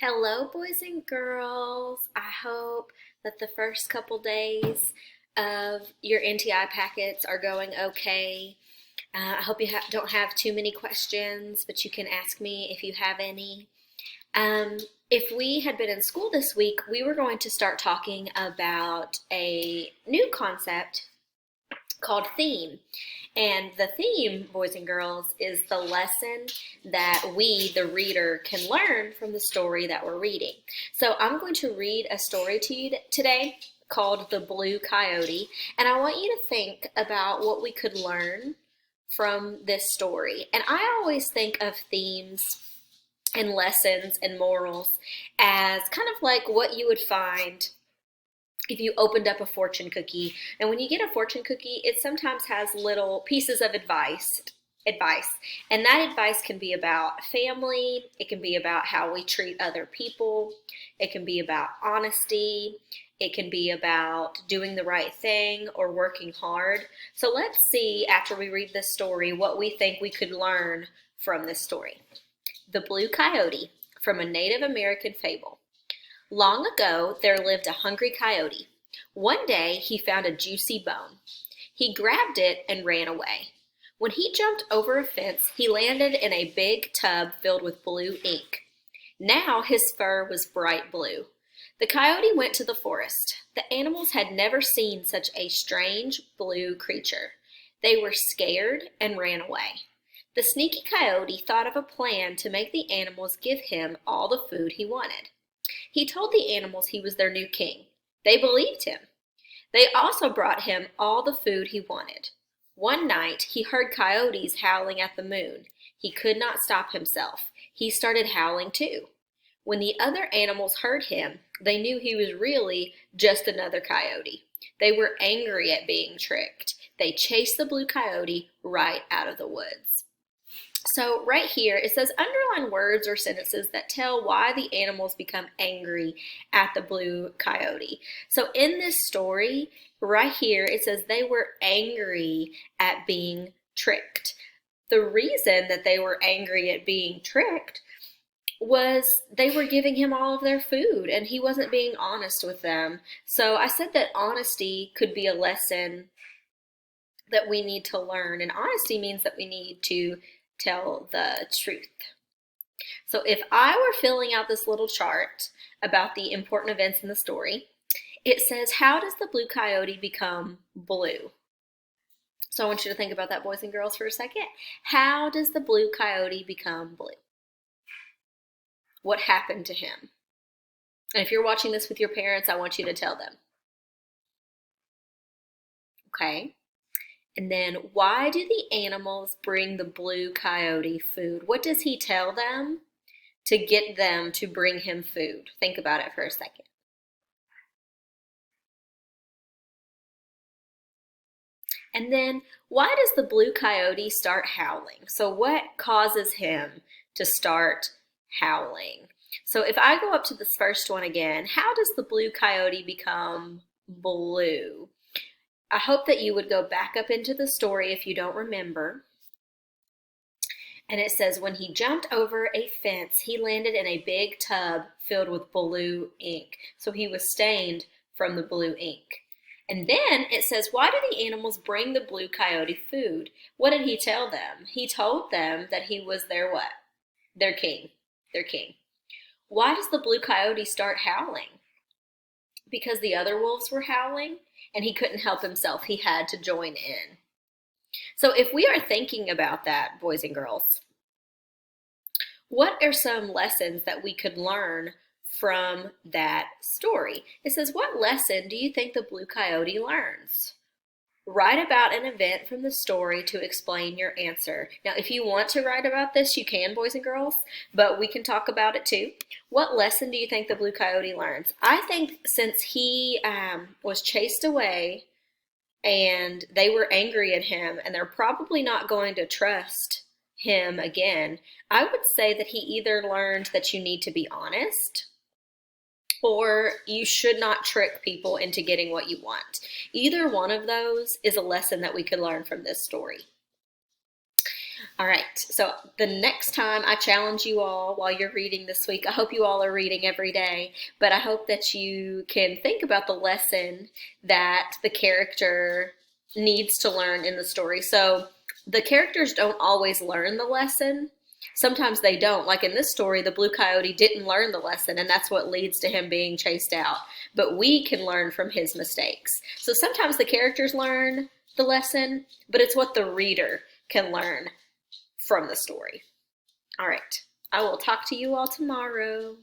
Hello, boys and girls. I hope that the first couple days of your NTI packets are going okay. I hope you don't have too many questions, but you can ask me if you have any. Um, if we had been in school this week, we were going to start talking about a new concept called theme. And the theme, boys and girls, is the lesson that we, the reader, can learn from the story that we're reading. So I'm going to read a story to you today called The Blue Coyote. And I want you to think about what we could learn from this story. And I always think of themes and lessons and morals as kind of like what you would find if you opened up a fortune cookie. And when you get a fortune cookie, it sometimes has little pieces of advice. And that advice can be about family, it can be about how we treat other people, it can be about honesty, it can be about doing the right thing or working hard. So let's see, after we read this story, what we think we could learn from this story. The Blue Coyote, from a Native American fable. Long ago, there lived a hungry coyote. One day, he found a juicy bone. He grabbed it and ran away. When he jumped over a fence, he landed in a big tub filled with blue ink. Now his fur was bright blue. The coyote went to the forest. The animals had never seen such a strange blue creature. They were scared and ran away. The sneaky coyote thought of a plan to make the animals give him all the food he wanted. He told the animals he was their new king. They believed him. They also brought him all the food he wanted. One night, he heard coyotes howling at the moon. He could not stop himself. He started howling too. When the other animals heard him, they knew he was really just another coyote. They were angry at being tricked. They chased the blue coyote right out of the woods. So right here, it says underline words or sentences that tell why the animals become angry at the blue coyote. So in this story, right here, it says they were angry at being tricked. The reason that they were angry at being tricked was they were giving him all of their food and he wasn't being honest with them. So I said that honesty could be a lesson that we need to learn. And honesty means that we need to tell the truth. So if I were filling out this little chart about the important events in the story, it says, how does the blue coyote become blue? So I want you to think about that, boys and girls, for a second. How does the blue coyote become blue? What happened to him? And if you're watching this with your parents, I want you to tell them. Okay. And then, why do the animals bring the blue coyote food? What does he tell them to get them to bring him food? Think about it for a second. And then, why does the blue coyote start howling? So what causes him to start howling? So if I go up to this first one again, how does the blue coyote become blue? I hope that you would go back up into the story if you don't remember. And it says, when he jumped over a fence, he landed in a big tub filled with blue ink. So he was stained from the blue ink. And then it says, why do the animals bring the blue coyote food? What did he tell them? He told them that he was their what? Their king. Their king. Why does the blue coyote start howling? Because the other wolves were howling and he couldn't help himself. He had to join in. So if we are thinking about that, boys and girls, what are some lessons that we could learn from that story? It says, what lesson do you think the blue coyote learns? Write about an event from the story to explain your answer. Now, if you want to write about this, you can, boys and girls, but we can talk about it too. What lesson do you think the blue coyote learns? I think since he was chased away and they were angry at him and they're probably not going to trust him again, I would say that he either learned that you need to be honest or you should not trick people into getting what you want. Either one of those is a lesson that we could learn from this story. All right, so the next time I challenge you all while you're reading this week, I hope you all are reading every day, but I hope that you can think about the lesson that the character needs to learn in the story. So the characters don't always learn the lesson. Sometimes they don't. Like in this story, the Blue Coyote didn't learn the lesson, and that's what leads to him being chased out. But we can learn from his mistakes. So sometimes the characters learn the lesson, but it's what the reader can learn from the story. All right. I will talk to you all tomorrow.